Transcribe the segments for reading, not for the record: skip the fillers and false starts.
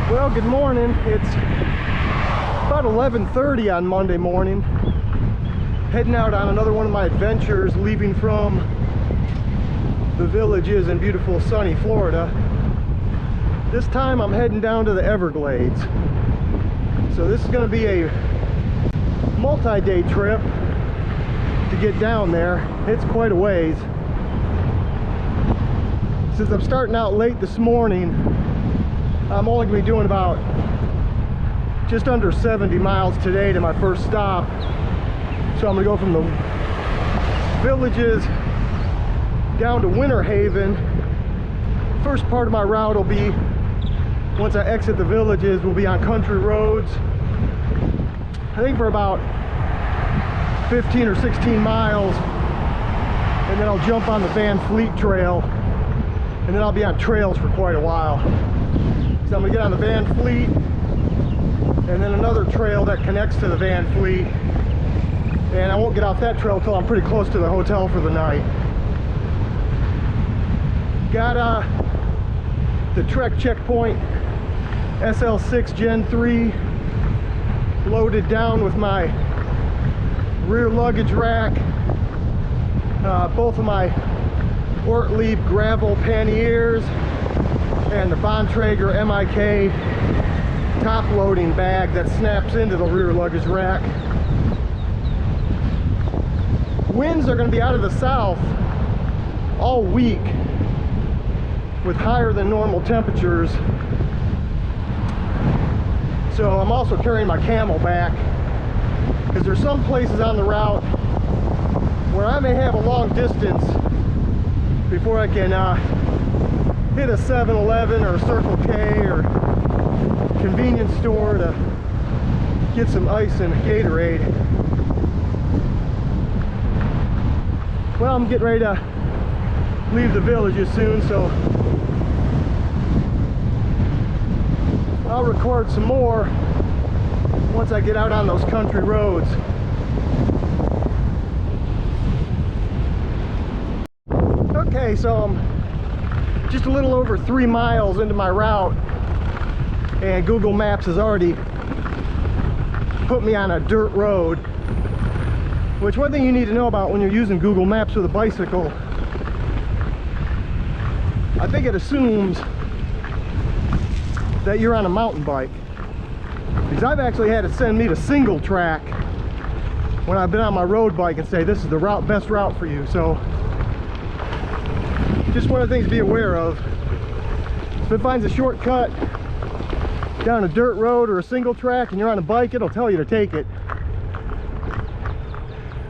Well, good morning. It's about 11:30 on Monday morning. Heading out on another one of my adventures, leaving from the villages in beautiful sunny Florida. This time I'm heading down to the Everglades. So this is going to be a multi-day trip to get down there. It's quite a ways. Since I'm starting out late this morning, I'm only going to be doing about just under 70 miles today to my first stop. So I'm going to go from the villages down to Winter Haven. First part of my route will be, once I exit the villages, will be on country roads. I think for about 15 or 16 miles, and then I'll jump on the Van Fleet Trail, and then I'll be on trails for quite a while. So I'm going to get on the Van Fleet, and then another trail that connects to the Van Fleet, and I won't get off that trail until I'm pretty close to the hotel for the night. Got the Trek Checkpoint SL6 Gen 3 loaded down with my rear luggage rack, both of my Ortlieb gravel panniers, and the Bontrager MIK top loading bag that snaps into the rear luggage rack. Winds are going to be out of the south all week with higher than normal temperatures. So I'm also carrying my Camelback because there's some places on the route where I may have a long distance before I can hit a 7-Eleven or a Circle K or convenience store to get some ice and Gatorade. Well, I'm getting ready to leave the villages soon, so I'll record some more once I get out on those country roads. Okay, so I'm just a little over 3 miles into my route, and Google Maps has already put me on a dirt road, which one thing you need to know about when you're using Google Maps with a bicycle, I think it assumes that you're on a mountain bike, because I've actually had it send me to single track when I've been on my road bike and say this is the best route for you. So just one of the things to be aware of. If it finds a shortcut down a dirt road or a single track and you're on a bike, it'll tell you to take it.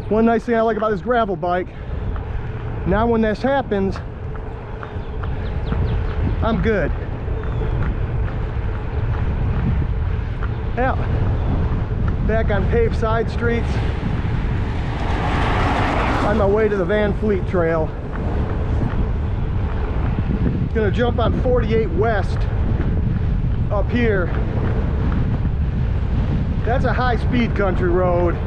One nice thing I like about this gravel bike, now when this happens, I'm good. Yeah, back on paved side streets on my way to the Van Fleet Trail. Gonna jump on 48 West up here. That's a high-speed country road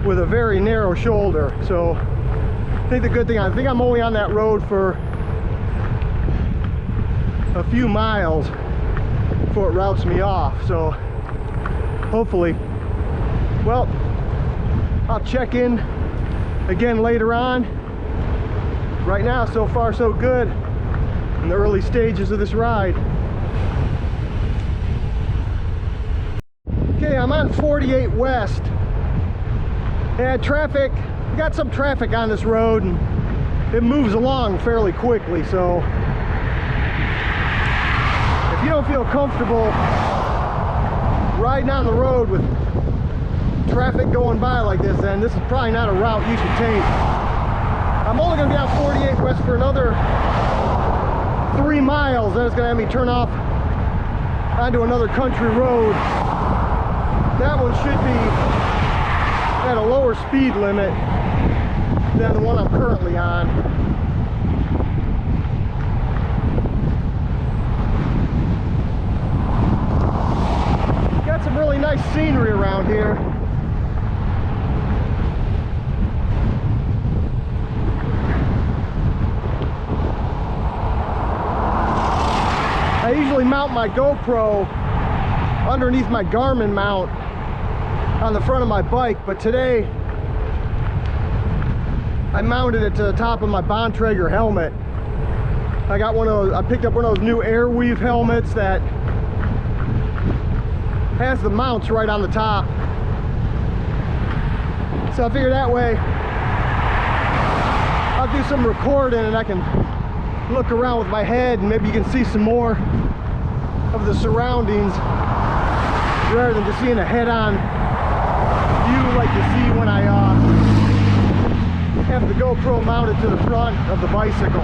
with a very narrow shoulder. So I think the good thing, I think I'm only on that road for a few miles before it routes me off. So hopefully, well, I'll check in again later on. Right now, so far so good in the early stages of this ride. Okay, I'm on 48 West. And traffic, we got some traffic on this road, and it moves along fairly quickly. So if you don't feel comfortable riding on the road with traffic going by like this, then this is probably not a route you should take. I'm only going to be on 48 West for another 3 miles, then it's going to have me turn off onto another country road. That one should be at a lower speed limit than the one I'm currently on. Got some really nice scenery around here. I usually mount my my GoPro underneath my Garmin mount on the front of my bike, but today I mounted it to the top of my Bontrager helmet. I got one of those, I picked up one of those new Airweave helmets that has the mounts right on the top. So I figured that way I'll do some recording and I can look around with my head and maybe you can see some more of the surroundings rather than just seeing a head-on view like you see when I have the GoPro mounted to the front of the bicycle.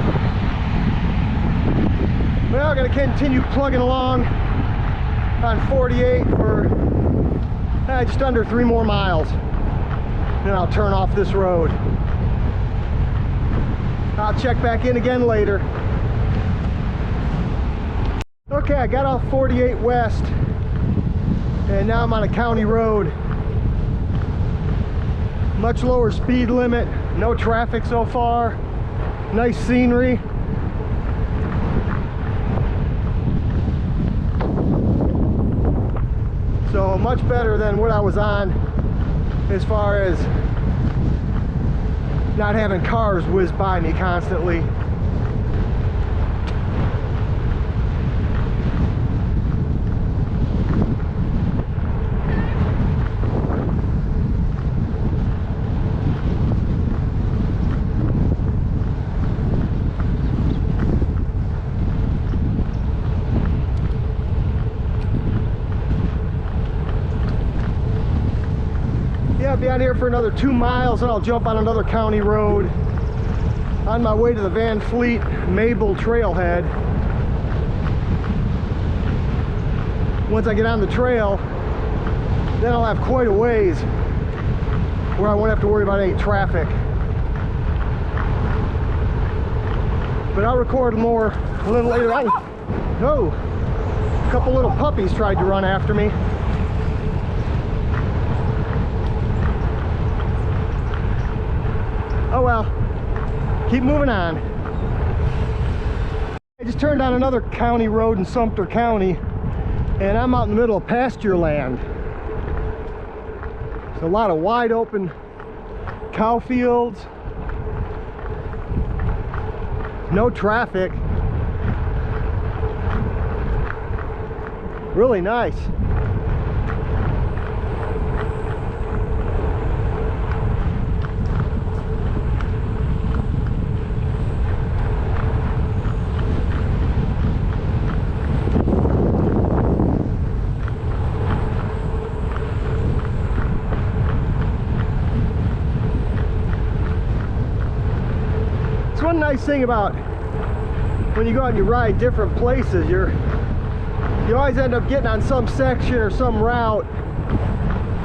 Well, I'm going to continue plugging along on 48 for just under 3 more miles. Then I'll turn off this road. I'll check back in again later. Okay, I got off 48 West and now I'm on a county road. Much lower speed limit, no traffic so far, nice scenery. So much better than what I was on as far as not having cars whiz by me constantly. I'll be out here for another 2 miles and I'll jump on another county road on my way to the Van Fleet Mabel trailhead. Once I get on the trail, then I'll have quite a ways where I won't have to worry about any traffic. But I'll record more a little later on. Oh, a couple little puppies tried to run after me. Oh well, keep moving on. I just turned on another county road in Sumter County and I'm out in the middle of pasture land. There's a lot of wide open cow fields, no traffic, really nice. One nice thing about when you go out and you ride different places, you always end up getting on some section or some route,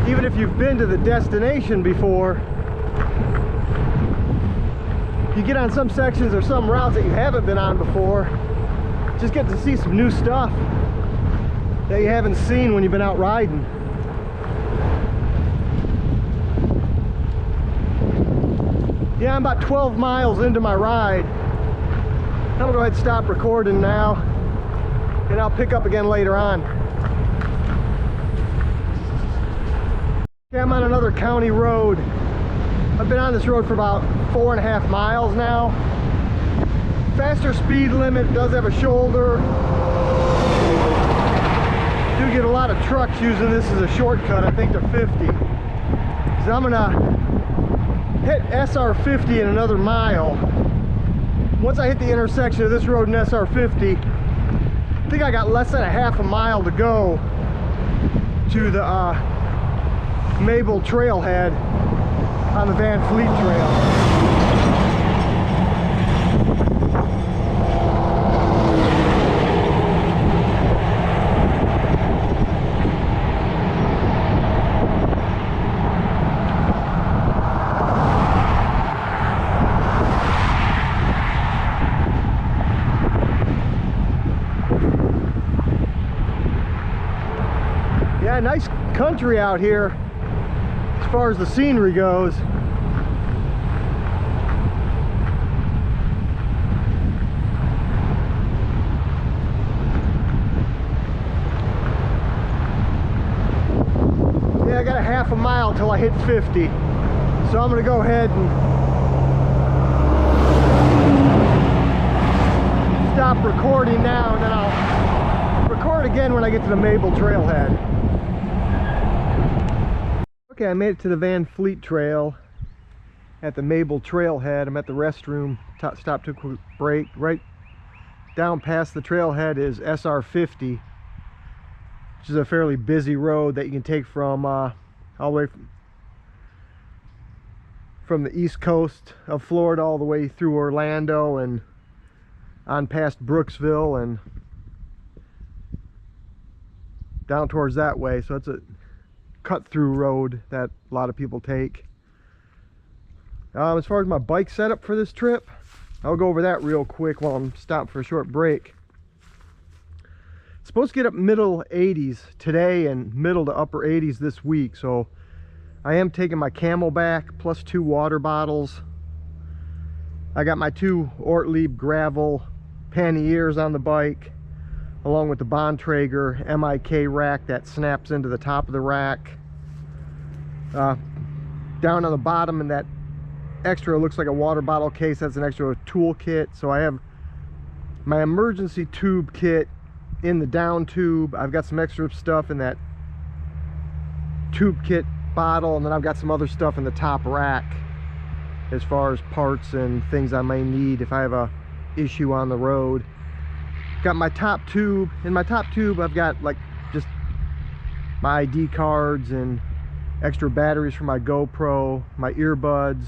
even if you've been to the destination before. You get on some sections or some routes that you haven't been on before, just get to see some new stuff that you haven't seen when you've been out riding. Yeah, I'm about 12 miles into my ride. I'm gonna go ahead and stop recording now, and I'll pick up again later on. Okay, I'm on another county road. I've been on this road for about 4.5 miles now. Faster speed limit, does have a shoulder. Do get a lot of trucks using this as a shortcut, I think to 50. So I'm gonna hit SR 50 in another mile. Once I hit the intersection of this road and SR 50, I think I got less than a half a mile to go to the Mabel trailhead on the Van Fleet Trail. Yeah, nice country out here as far as the scenery goes. I got a half a mile till I hit 50. So I'm gonna go ahead and stop recording now, and then I'll record again when I get to the Mabel trailhead. Okay, I made it to the Van Fleet Trail at the Mabel trailhead. I'm at the restroom, stopped to a quick break. Right down past the trailhead is SR 50, which is a fairly busy road that you can take from all the way from the east coast of Florida all the way through Orlando and on past Brooksville and down towards that way. So it's a cut-through road that a lot of people take. As far as my bike setup for this trip, I'll go over that real quick while I'm stopped for a short break. It's supposed to get up middle 80s today and middle to upper 80s this week, so I am taking my Camelback plus 2 water bottles. I got my 2 Ortlieb gravel panniers on the bike, along with the Bontrager MIK rack that snaps into the top of the rack. Down on the bottom in that extra, looks like a water bottle case, that's an extra tool kit. So I have my emergency tube kit in the down tube. I've got some extra stuff in that tube kit bottle, and then I've got some other stuff in the top rack as far as parts and things I may need if I have a issue on the road. Got my top tube. In my top tube I've got like just my ID cards and extra batteries for my GoPro, my earbuds.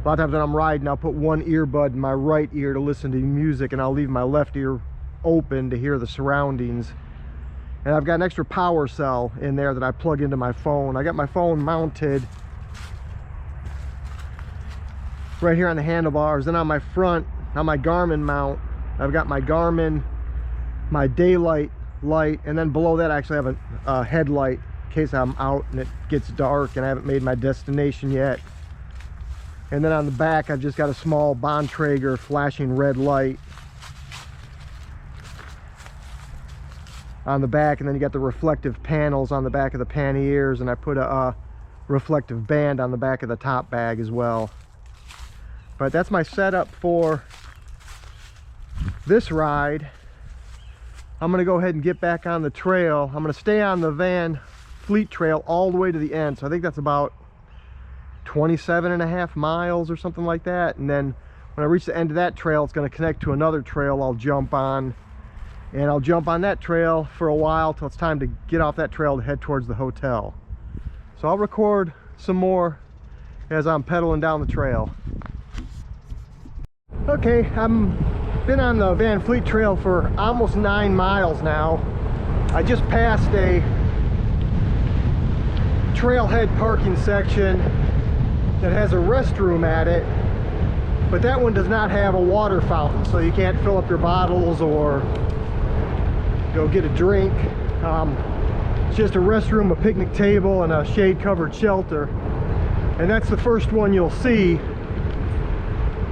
A lot of times when I'm riding, I'll put one earbud in my right ear to listen to music, and I'll leave my left ear open to hear the surroundings. And I've got an extra power cell in there that I plug into my phone. I got my phone mounted right here on the handlebars. Then on my front, on my Garmin mount, I've got my Garmin, my daylight light, and then below that I actually have a headlight in case I'm out and it gets dark and I haven't made my destination yet. And then on the back I've just got a small Bontrager flashing red light on the back, and then you got the reflective panels on the back of the panniers, and I put a reflective band on the back of the top bag as well. But that's my setup for this ride. I'm gonna go ahead and get back on the trail. I'm gonna stay on the Van Fleet Trail all the way to the end. So I think that's about 27.5 miles or something like that. And then when I reach the end of that trail, it's gonna connect to another trail I'll jump on. And I'll jump on that trail for a while till it's time to get off that trail to head towards the hotel. So I'll record some more as I'm pedaling down the trail. Okay, I've been on the Van Fleet Trail for almost 9 miles now. I just passed a trailhead parking section that has a restroom at it, but that one does not have a water fountain, so you can't fill up your bottles or go get a drink. It's just a restroom, a picnic table, and a shade-covered shelter. And that's the first one you'll see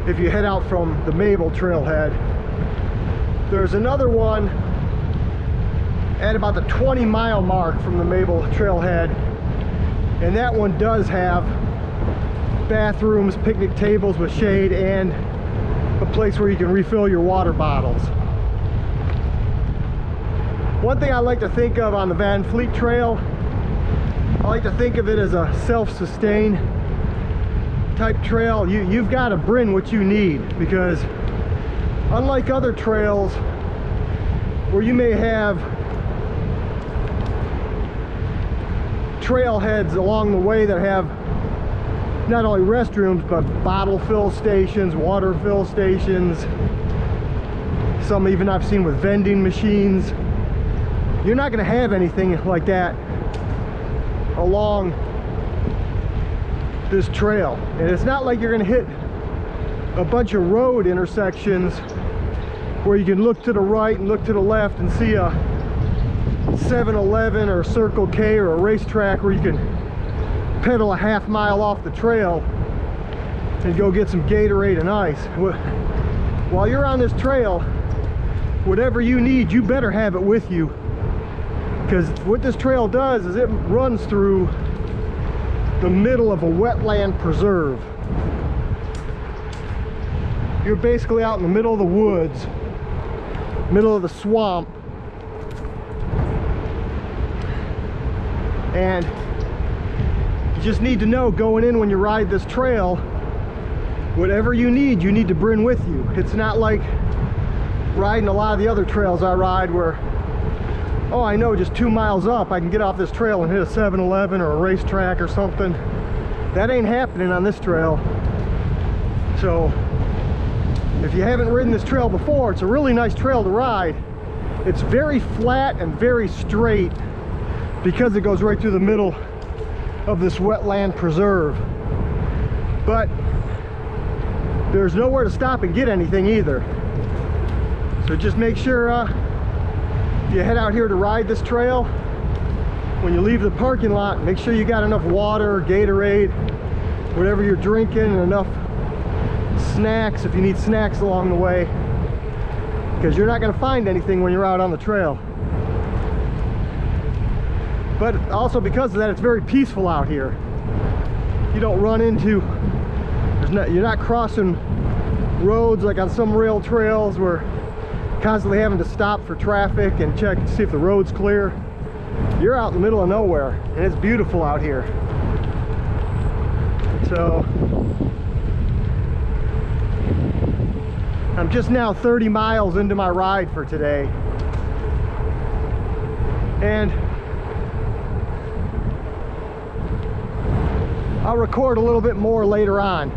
if you head out from the Mabel trailhead. There's another one at about the 20-mile mark from the Mabel trailhead, and that one does have bathrooms, picnic tables with shade, and a place where you can refill your water bottles. One thing I like to think of on the Van Fleet Trail, I like to think of it as a self-sustain type trail. You've got to bring what you need, because unlike other trails where you may have trailheads along the way that have not only restrooms but bottle fill stations, water fill stations, some even I've seen with vending machines, you're not going to have anything like that along this trail. And it's not like you're going to hit a bunch of road intersections where you can look to the right and look to the left and see a 7-Eleven or a Circle K or a racetrack where you can pedal a half mile off the trail and go get some Gatorade and ice. While you're on this trail, whatever you need, you better have it with you, Because what this trail does is it runs through the middle of a wetland preserve. You're basically out in the middle of the woods, middle of the swamp, and you just need to know going in when you ride this trail, whatever you need to bring with you. It's not like riding a lot of the other trails I ride where, oh, I know just 2 miles up I can get off this trail and hit a 7-Eleven or a racetrack or something. That ain't happening on this trail. So if you haven't ridden this trail before, it's a really nice trail to ride. It's very flat and very straight because it goes right through the middle of this wetland preserve. But there's nowhere to stop and get anything either. So just make sure if you head out here to ride this trail, when you leave the parking lot, make sure you got enough water, Gatorade, whatever you're drinking, and enough snacks if you need snacks along the way, because you're not going to find anything when you're out on the trail. But also because of that, it's very peaceful out here. You don't run into, you're not crossing roads like on some rail trails where you're constantly having to stop for traffic and check to see if the road's clear. You're out in the middle of nowhere, and it's beautiful out here. So I'm just now 30 miles into my ride for today, and I'll record a little bit more later on.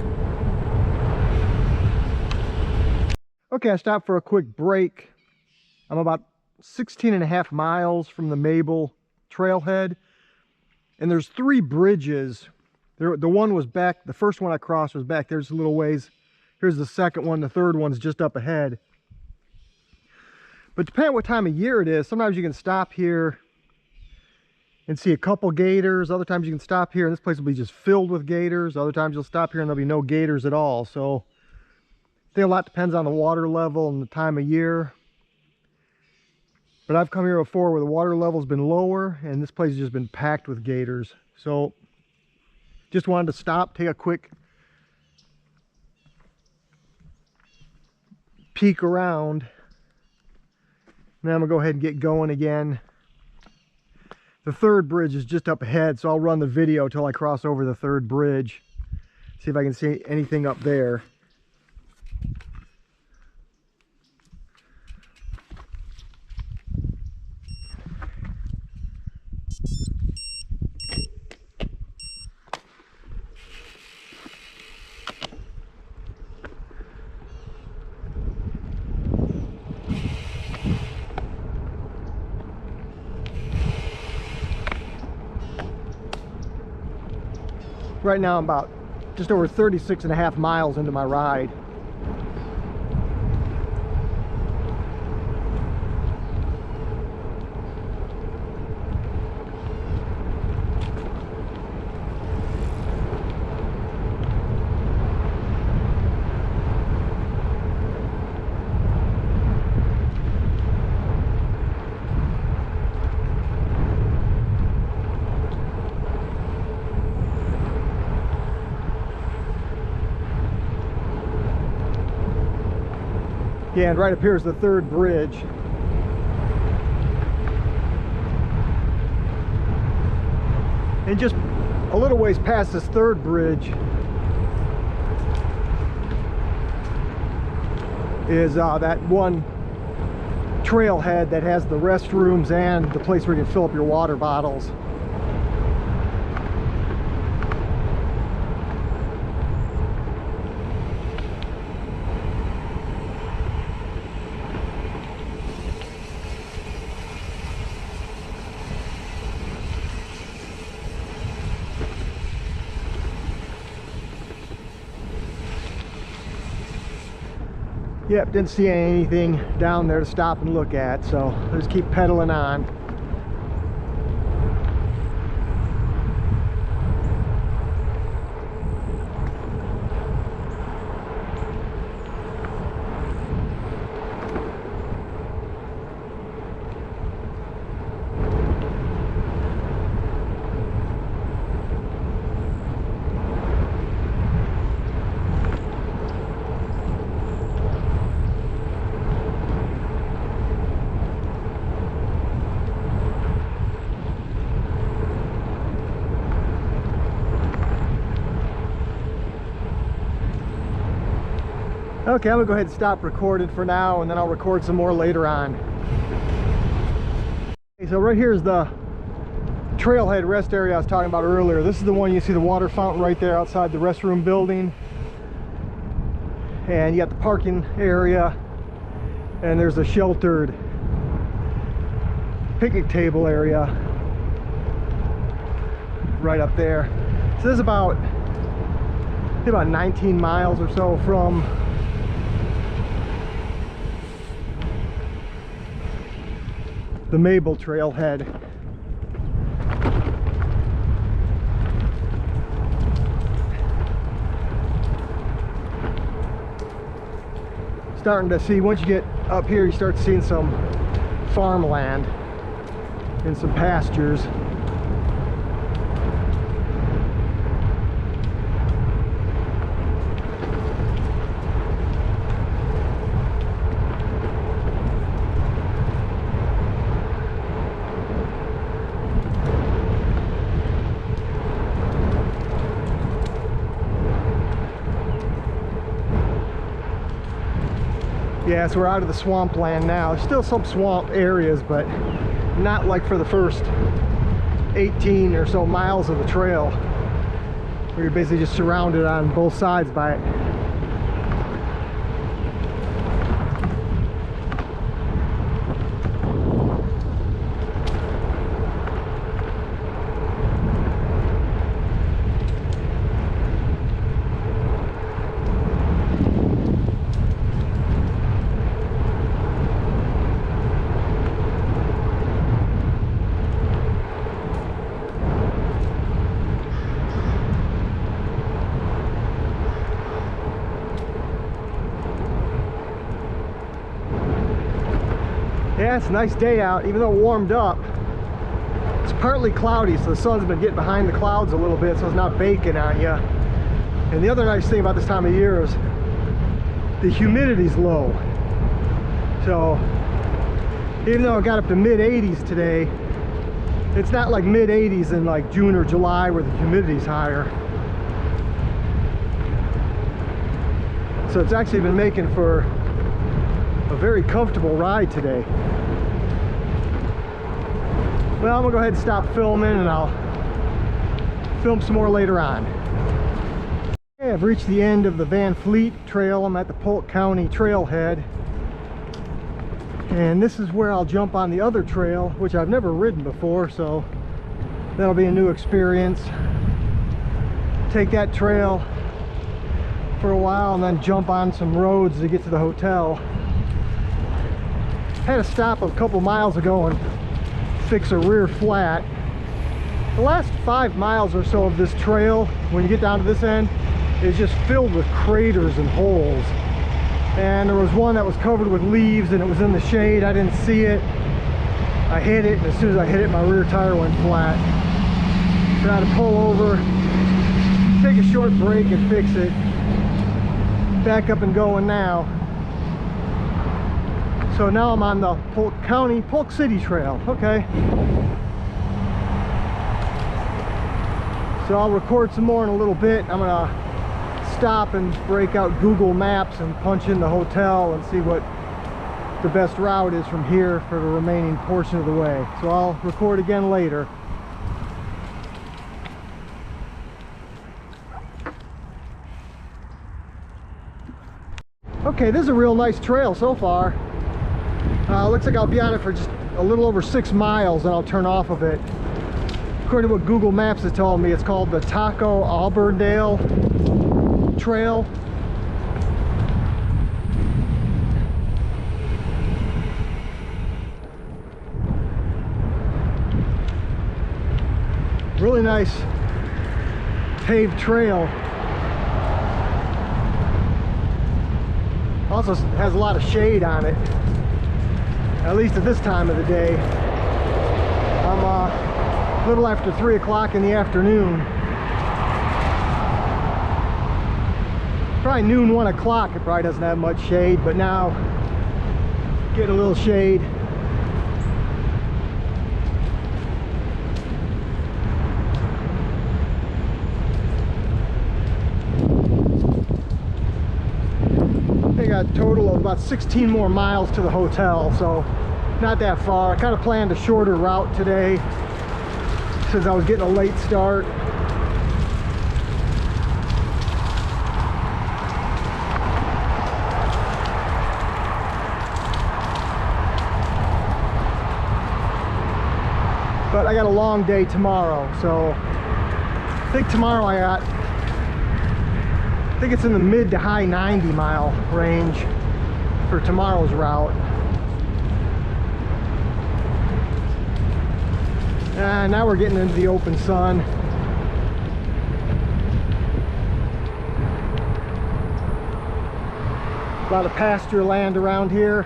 Okay, I stopped for a quick break. I'm about 16.5 miles from the Mabel trailhead, and there's 3 bridges. The one was back, the first one I crossed was back there's a little ways. Here's the second one, the third one's just up ahead. But depending on what time of year it is, sometimes you can stop here and see a couple gators. Other times you can stop here and this place will be just filled with gators. Other times you'll stop here and there'll be no gators at all. So I think a lot depends on the water level and the time of year. But I've come here before where the water level's been lower and this place has just been packed with gators. So just wanted to stop, take a quick peek around. Now I'm gonna go ahead and get going again. The third bridge is just up ahead, so I'll run the video till I cross over the third bridge. See if I can see anything up there. Right now I'm about just over 36.5 miles into my ride. Yeah, and right up here is the third bridge. And just a little ways past this third bridge is that one trailhead that has the restrooms and the place where you can fill up your water bottles. Yep, didn't see anything down there to stop and look at, so I'll just keep pedaling on. Okay, I'm gonna go ahead and stop recording for now, and then I'll record some more later on. Okay, so right here is the trailhead rest area I was talking about earlier. This is the one you see the water fountain right there outside the restroom building. And you got the parking area, and there's a sheltered picnic table area right up there. So this is about 19 miles or so from the Mabel trailhead. Starting to see, once you get up here, you start seeing some farmland and some pastures. Yeah, so we're out of the swampland now. There's still some swamp areas, but not like for the first 18 or so miles of the trail, where you're basically just surrounded on both sides by it. Yeah, it's a nice day out, even though it warmed up. It's partly cloudy, so the sun's been getting behind the clouds a little bit, so it's not baking on you. And the other nice thing about this time of year is the humidity's low. So even though it got up to mid-80s today, it's not like mid-80s in like June or July where the humidity's higher. So it's actually been making for a very comfortable ride today. Well, I'm gonna go ahead and stop filming, and I'll film some more later on. Okay, I've reached the end of the Van Fleet Trail. I'm at the Polk County trailhead, and this is where I'll jump on the other trail, which I've never ridden before, so that'll be a new experience. Take that trail for a while and then jump on some roads to get to the hotel. Had to stop a couple miles ago and fix a rear flat. The last 5 miles or so of this trail, when you get down to this end, is just filled with craters and holes. And there was one that was covered with leaves and it was in the shade. I didn't see it. I hit it, and as soon as I hit it, my rear tire went flat. So I had to pull over, take a short break and fix it. Back up and going now. So now I'm on the Polk City Trail. Okay. So I'll record some more in a little bit. I'm gonna stop and break out Google Maps and punch in the hotel and see what the best route is from here for the remaining portion of the way. So I'll record again later. Okay, this is a real nice trail so far. Looks like I'll be on it for just a little over 6 miles and I'll turn off of it. According to what Google Maps has told me, it's called the Taco Auburndale Trail. Really nice paved trail. Also has a lot of shade on it, at least at this time of the day. I'm a little after 3 o'clock in the afternoon. Probably noon, 1 o'clock, it probably doesn't have much shade, but now getting a little shade. Take total of about 16 more miles to the hotel, so not that far. I kind of planned a shorter route today since I was getting a late start. But I got a long day tomorrow, so I think tomorrow I think it's in the mid to high 90 mile range for tomorrow's route. And now we're getting into the open sun. A lot of pasture land around here.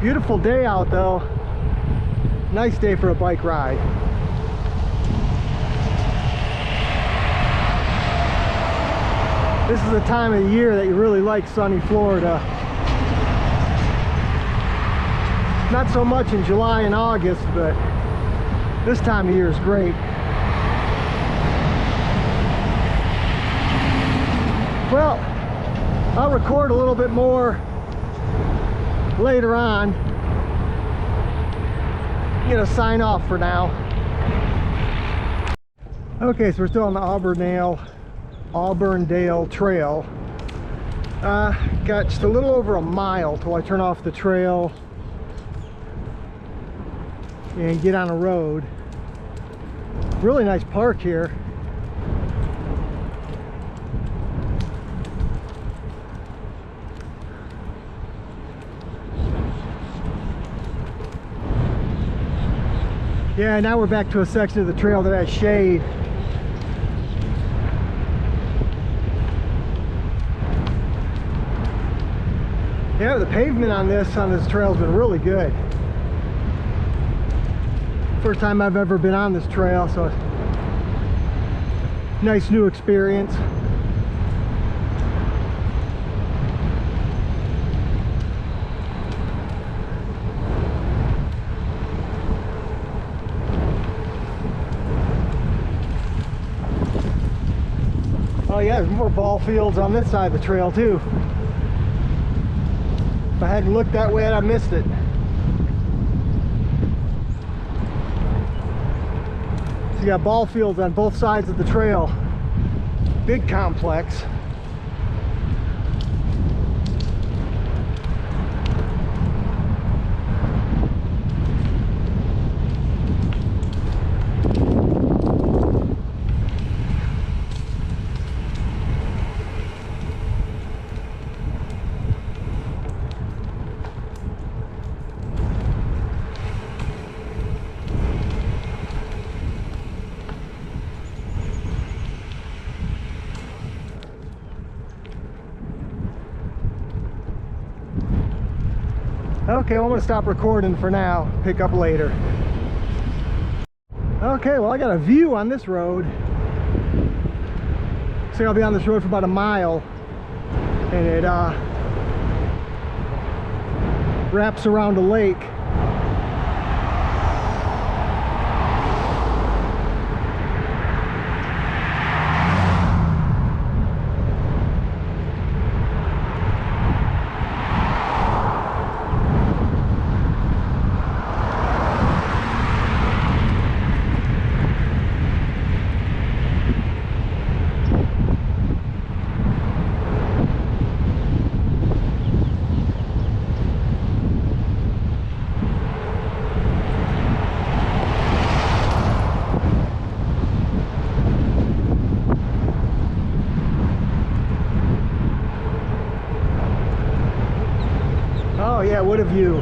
Beautiful day out though. Nice day for a bike ride. This is the time of the year that you really like sunny Florida. Not so much in July and August, but this time of year is great. Well, I'll record a little bit more later on. I'm gonna sign off for now. Okay, so we're still on the Auburndale Trail. Got just a little over a mile till I turn off the trail and get on a road. Really nice park here. Yeah, now we're back to a section of the trail that has shade. Yeah, the pavement on this trail has been really good. First time I've ever been on this trail, so nice new experience. Oh yeah, there's more ball fields on this side of the trail too. If I hadn't looked that way, I'd have missed it. So you got ball fields on both sides of the trail. Big complex. Okay, well, I'm gonna stop recording for now, pick up later. Okay, well, I got a view on this road. So I'll be on this road for about a mile, and it wraps around a lake. Oh yeah, what a view.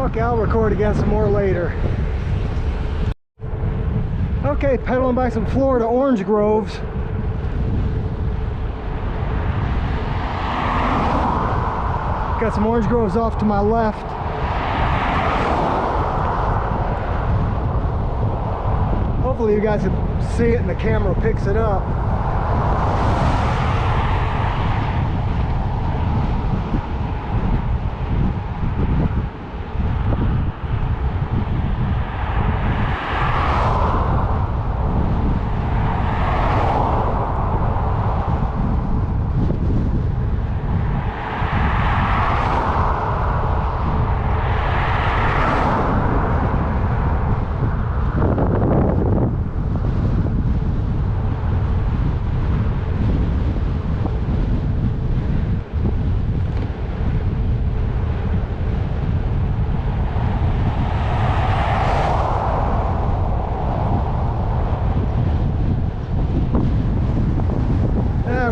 Okay, I'll record again some more later. Okay, pedaling by some Florida orange groves. Got some orange groves off to my left. Hopefully you guys can see it and the camera picks it up.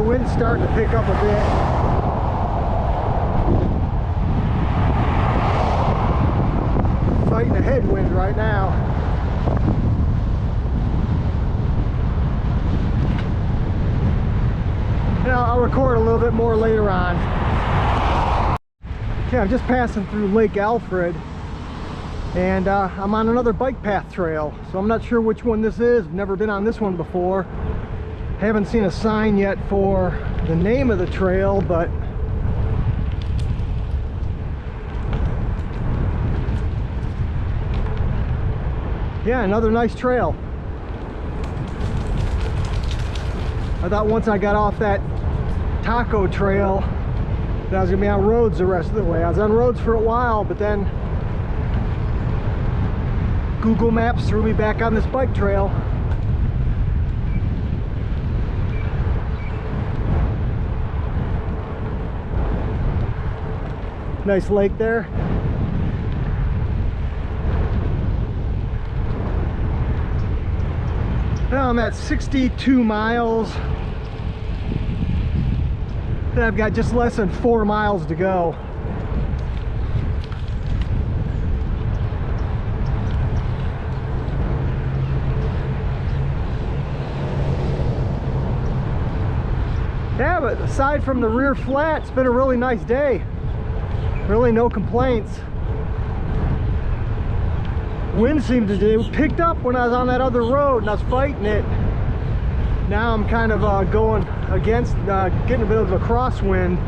Wind's starting to pick up a bit. Fighting a headwind right now. Now I'll record a little bit more later on. Okay, I'm just passing through Lake Alfred, and I'm on another bike path trail, so I'm not sure which one this is. I've never been on this one before. Haven't seen a sign yet for the name of the trail, but yeah, another nice trail. I thought once I got off that taco trail that I was gonna be on roads the rest of the way. I was on roads for a while, but then Google Maps threw me back on this bike trail. Nice lake there. Now I'm at 62 miles. And I've got just less than 4 miles to go. Yeah, but aside from the rear flat, it's been a really nice day. Really no complaints. Wind seemed to do picked up when I was on that other road and I was fighting it. Now I'm kind of going against, getting a bit of a crosswind.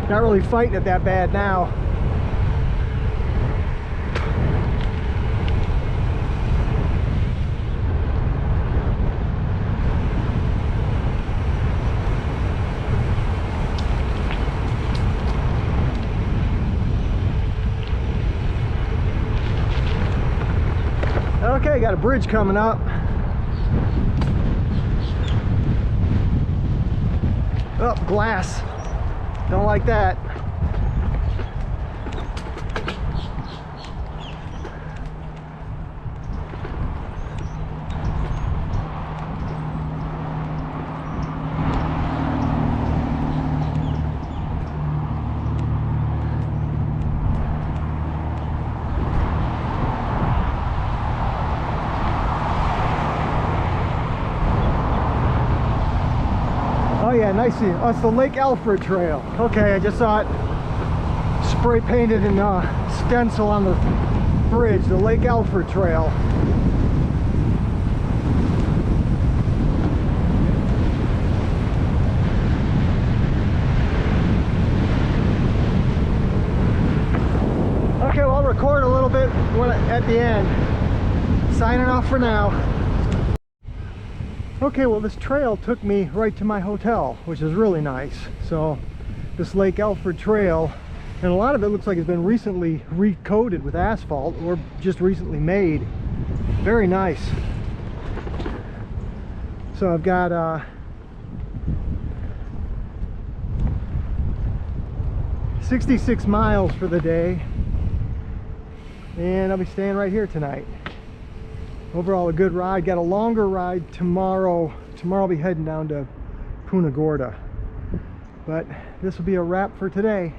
Not really fighting it that bad now. Okay, got a bridge coming up. Oh, glass. Don't like that. Oh yeah, nice. Oh, it's the Lake Alfred Trail. Okay, I just saw it spray painted in stencil on the bridge, the Lake Alfred Trail. Okay, well, I'll record a little bit at the end. Signing off for now. Okay, well, this trail took me right to my hotel, which is really nice. So this Lake Alfred Trail, and a lot of it looks like it's been recently recoated with asphalt or just recently made. Very nice. So I've got 66 miles for the day, and I'll be staying right here tonight. Overall, a good ride. Got a longer ride tomorrow. Tomorrow I'll be heading down to Punta Gorda. But this will be a wrap for today.